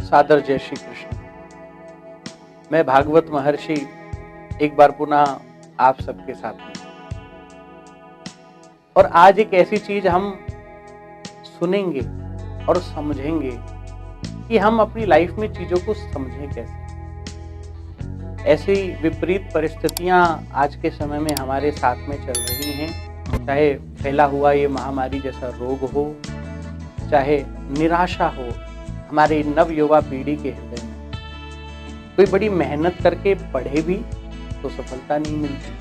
सादर जय श्री कृष्ण। मैं भागवत महर्षि एक बार पुनः आप सबके साथ में, और आज एक ऐसी चीज हम सुनेंगे और समझेंगे कि हम अपनी लाइफ में चीजों को समझें कैसे। ऐसी विपरीत परिस्थितियां आज के समय में हमारे साथ में चल रही हैं, चाहे फैला हुआ ये महामारी जैसा रोग हो, चाहे निराशा हो हमारे नव युवा पीढ़ी के हृदय में। कोई बड़ी मेहनत करके पढ़े भी तो सफलता नहीं मिलती,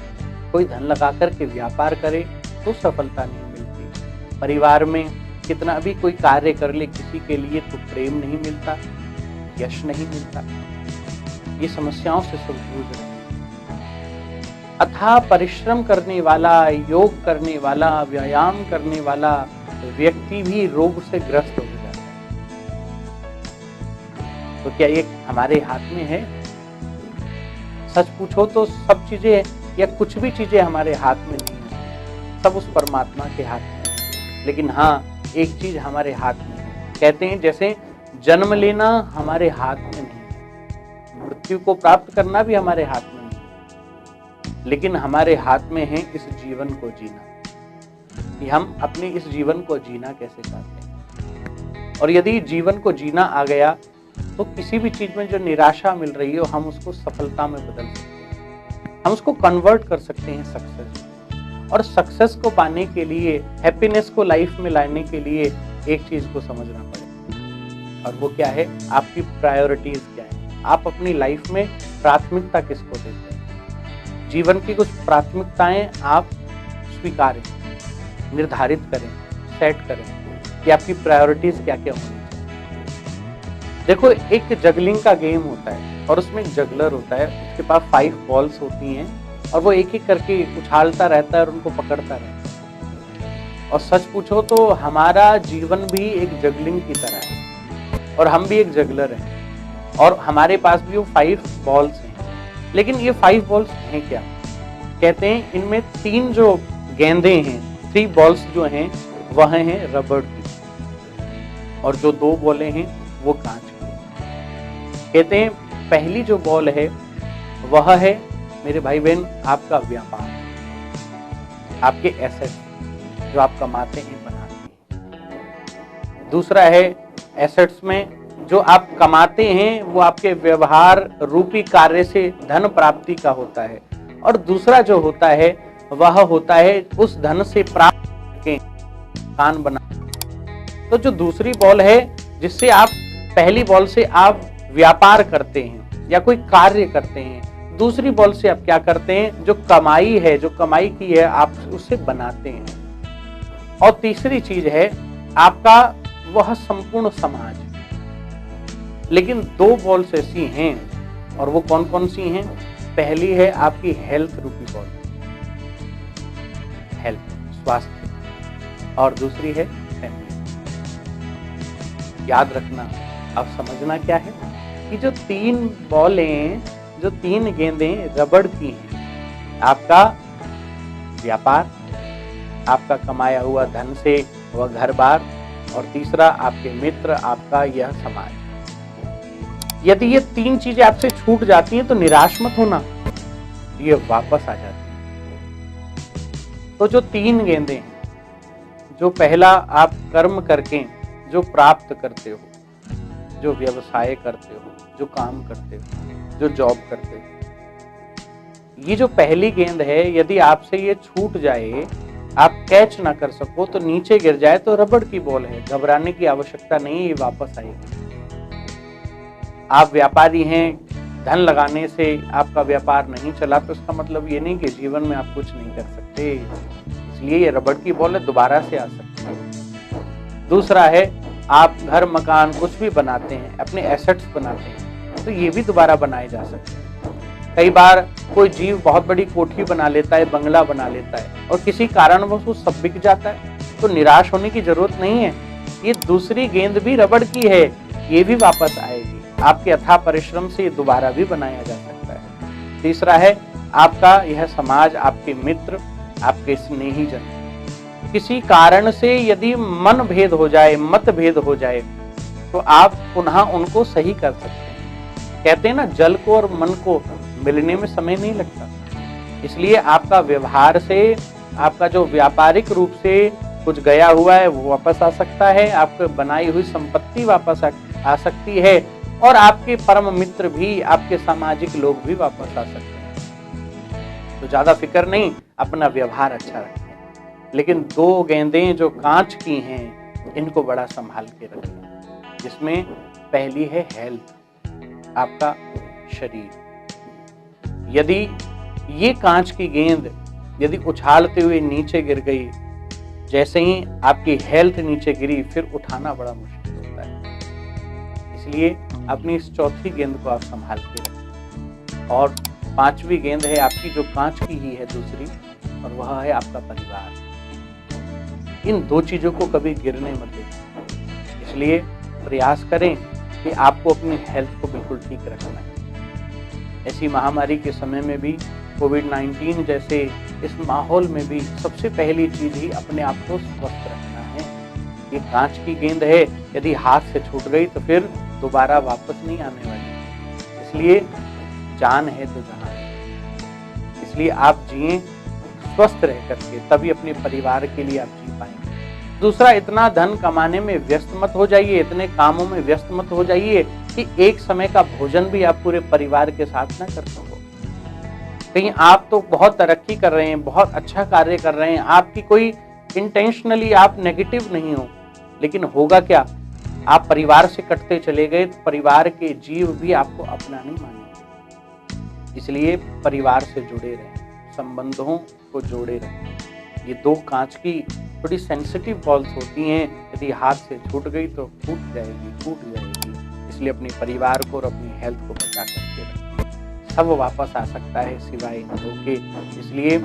कोई धन लगा करके व्यापार करे तो सफलता नहीं मिलती, परिवार में कितना भी कोई कार्य कर ले किसी के लिए तो प्रेम नहीं मिलता, यश नहीं मिलता। ये समस्याओं से सब जूझ रहे हैं। अथाह परिश्रम करने वाला, योग करने वाला, व्यायाम करने वाला व्यक्ति भी रोग से ग्रस्त हो जाता है। तो क्या ये हमारे हाथ में है? सच पूछो तो सब चीजें या कुछ भी चीजें हमारे हाथ में नहीं है, सब उस परमात्मा के हाथ में है। लेकिन हाँ, एक चीज हमारे हाथ में है। कहते हैं जैसे जन्म लेना हमारे हाथ में नहीं है, मृत्यु को प्राप्त करना भी हमारे हाथ में नहीं है, लेकिन हमारे हाथ में है इस जीवन को जीना, कि हम अपने इस जीवन को जीना कैसे चाहते हैं। और यदि जीवन को जीना आ गया तो किसी भी चीज में जो निराशा मिल रही है हम उसको सफलता में बदल सकते हैं, हम उसको कन्वर्ट कर सकते हैं सक्सेस। और सक्सेस को पाने के लिए, हैप्पीनेस को लाइफ में लाने के लिए एक चीज को समझना पड़ेगा, और वो क्या है? आपकी प्रायोरिटीज क्या है, आप अपनी लाइफ में प्राथमिकता किसको देते हैं। जीवन की कुछ प्राथमिकताएं आप स्वीकारें, निर्धारित करें, सेट करें कि आपकी प्रायोरिटीज क्या क्या होनी चाहिए। देखो, एक जगलिंग का गेम होता है और उसमें एक जगलर होता है, उसके पास 5 बॉल्स होती हैं और वो एक एक करके उछालता रहता है और उनको पकड़ता रहता है। और सच पूछो तो हमारा जीवन भी एक जगलिंग की तरह है और हम भी एक जगलर हैं और हमारे पास भी वो 5 बॉल्स हैं। लेकिन ये 5 बॉल्स हैं क्या? कहते हैं इनमें 3 जो गेंदे हैं, 3 बॉल्स जो हैं वह हैं रबड़ की, और जो 2 बॉलें हैं वो कांच की। कहते हैं पहली जो बॉल है वह है मेरे भाई बहन आपका व्यापार, आपके एसेट्स जो आप कमाते हैं बनाते हैं। दूसरा है एसेट्स में जो आप कमाते हैं वो आपके व्यवहार रूपी कार्य से धन प्राप्ति का होता है, और दूसरा जो होता है वह होता है उस धन से प्राप्त के कान बना। तो जो दूसरी बॉल है जिससे आप, पहली बॉल से आप व्यापार करते हैं या कोई कार्य करते हैं, दूसरी बॉल से आप क्या करते हैं? जो कमाई है, जो कमाई की है आप उससे बनाते हैं। और तीसरी चीज है आपका वह संपूर्ण समाज। लेकिन 2 बॉल्स ऐसी हैं, और वो कौन कौन सी हैं? पहली है आपकी हेल्थ रूपी बॉल, हेल्थ, स्वास्थ्य, और दूसरी है फैमिली। याद रखना, अब समझना क्या है कि जो 3 बॉलें, जो 3 गेंदें रबड़ की हैं, आपका व्यापार, आपका कमाया हुआ धन से वह घर बार, और तीसरा आपके मित्र, आपका यह समाज। यदि ये 3 चीजें आपसे छूट जाती हैं तो निराश मत होना, ये वापस आ जाती है। तो जो 3 गेंदें हैं, जो पहला आप कर्म करके जो प्राप्त करते हो, जो व्यवसाय करते हो, जो काम करते हो, जो जॉब करते हो, ये जो पहली गेंद है यदि आपसे ये छूट जाए, आप कैच ना कर सको तो नीचे गिर जाए तो रबड़ की बॉल है, घबराने की आवश्यकता नहीं, ये वापस आएगी। आप व्यापारी हैं, धन लगाने से आपका व्यापार नहीं चला तो इसका मतलब ये नहीं कि जीवन में आप कुछ नहीं कर सकते, इसलिए ये रबड़ की बॉल है, दोबारा से आ सकती है। दूसरा है आप घर मकान कुछ भी बनाते हैं, अपने एसेट्स बनाते हैं, तो ये भी दोबारा बनाए जा सकते हैं। कई बार कोई जीव बहुत बड़ी कोठी बना लेता है, बंगला बना लेता है, और किसी कारणवश वो सब बिक जाता है, तो निराश होने की जरूरत नहीं है। ये दूसरी गेंद भी रबड़ की है, ये भी वापस आएगी। आपके अथाह परिश्रम से ये दोबारा भी बनाया जा सकता है। तीसरा है आपका यह समाज, आपके मित्र, आपके स्नेहीजन। किसी कारण से यदि मन भेद हो जाए, मतभेद हो जाए, तो आप पुनः उनको सही कर सकते हैं। कहते हैं ना, जल को और मन को मिलने में समय नहीं लगता। इसलिए आपका व्यवहार से, आपका जो व्यापारिक रूप से कुछ गया हुआ है वो वापस आ सकता है, आपकी बनाई हुई संपत्ति वापस आ सकती है, और आपके परम मित्र भी, आपके सामाजिक लोग भी वापस आ सकते हैं। तो ज्यादा फिक्र नहीं, अपना व्यवहार अच्छा रखें। लेकिन 2 गेंदें जो कांच की हैं, इनको बड़ा संभाल के रखें। जिसमें पहली है हेल्थ, आपका शरीर। यदि ये कांच की गेंद यदि उछालते हुए नीचे गिर गई, जैसे ही आपकी हेल्थ नीचे गिरी, फिर उठाना बड़ा मुश्किल होता है। इसलिए अपनी इस चौथी गेंद को आप संभाल के रखें। और 5वीं गेंद है आपकी, जो कांच की ही है दूसरी, और वह है आपका परिवार। इन 2 चीजों को कभी गिरने मत दें। इसलिए प्रयास करें कि आपको अपनी हेल्थ को बिल्कुल ठीक रखना है। ऐसी महामारी के समय में भी, कोविड-19 जैसे इस माहौल में भी, सबसे पहली चीज ही अपने आप को स्वस्थ रखना है। ये कांच की गेंद है, यदि हाथ से छूट गई तो फिर दोबारा वापस नहीं आने वाली। इसलिए जान है तो जहान है। इसलिए आप जिए स्वस्थ रह करके, तभी अपने परिवार के लिए आप जी पाएंगे। दूसरा, इतना धन कमाने में व्यस्त मत हो जाइए, इतने कामों में व्यस्त मत हो जाइए कि एक समय का भोजन भी आप पूरे परिवार के साथ ना कर सको। कहीं आप तो बहुत तरक्की कर रहे हैं, बहुत अच्छा कार्य कर रहे हैं, आपकी कोई इंटेंशनली आप नेगेटिव नहीं हो, लेकिन होगा क्या, आप परिवार से कटते चले गए तो परिवार के जीव भी आपको अपना नहीं मानेंगे। इसलिए परिवार से जुड़े रहें, संबंधों को जोड़े रहें। ये 2 कांच की थोड़ी सेंसिटिव बॉल्स होती हैं, यदि हाथ से छूट गई तो टूट जाएगी। इसलिए अपने परिवार को और अपनी हेल्थ को बचा करके रखें। सब वापस आ सकता है सिवाय इन 2 के। इसलिए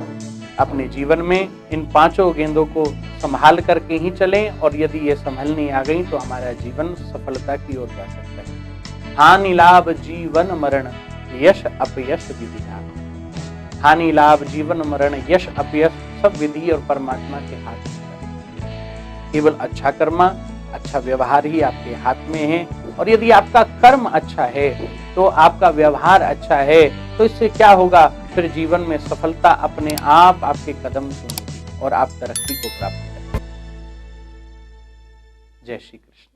अपने जीवन में इन 5 गेंदों को संभाल करके ही चलें, और यदि ये संभल नहीं आ गई तो हमारा जीवन सफलता की ओर जा सकता है। हानि लाभ जीवन मरण, यश अपयश विधि लाभ। हानि लाभ जीवन मरण, यश अपयश सब विधि और परमात्मा के हाथ में है। केवल अच्छा कर्म, अच्छा व्यवहार ही आपके हाथ में है। और यदि आपका कर्म अच्छा है तो आपका व्यवहार अच्छा है, तो इससे क्या होगा, फिर जीवन में सफलता अपने आप आपके कदम चूमेगी और आप तरक्की को प्राप्त करेंगे। जय श्री कृष्ण।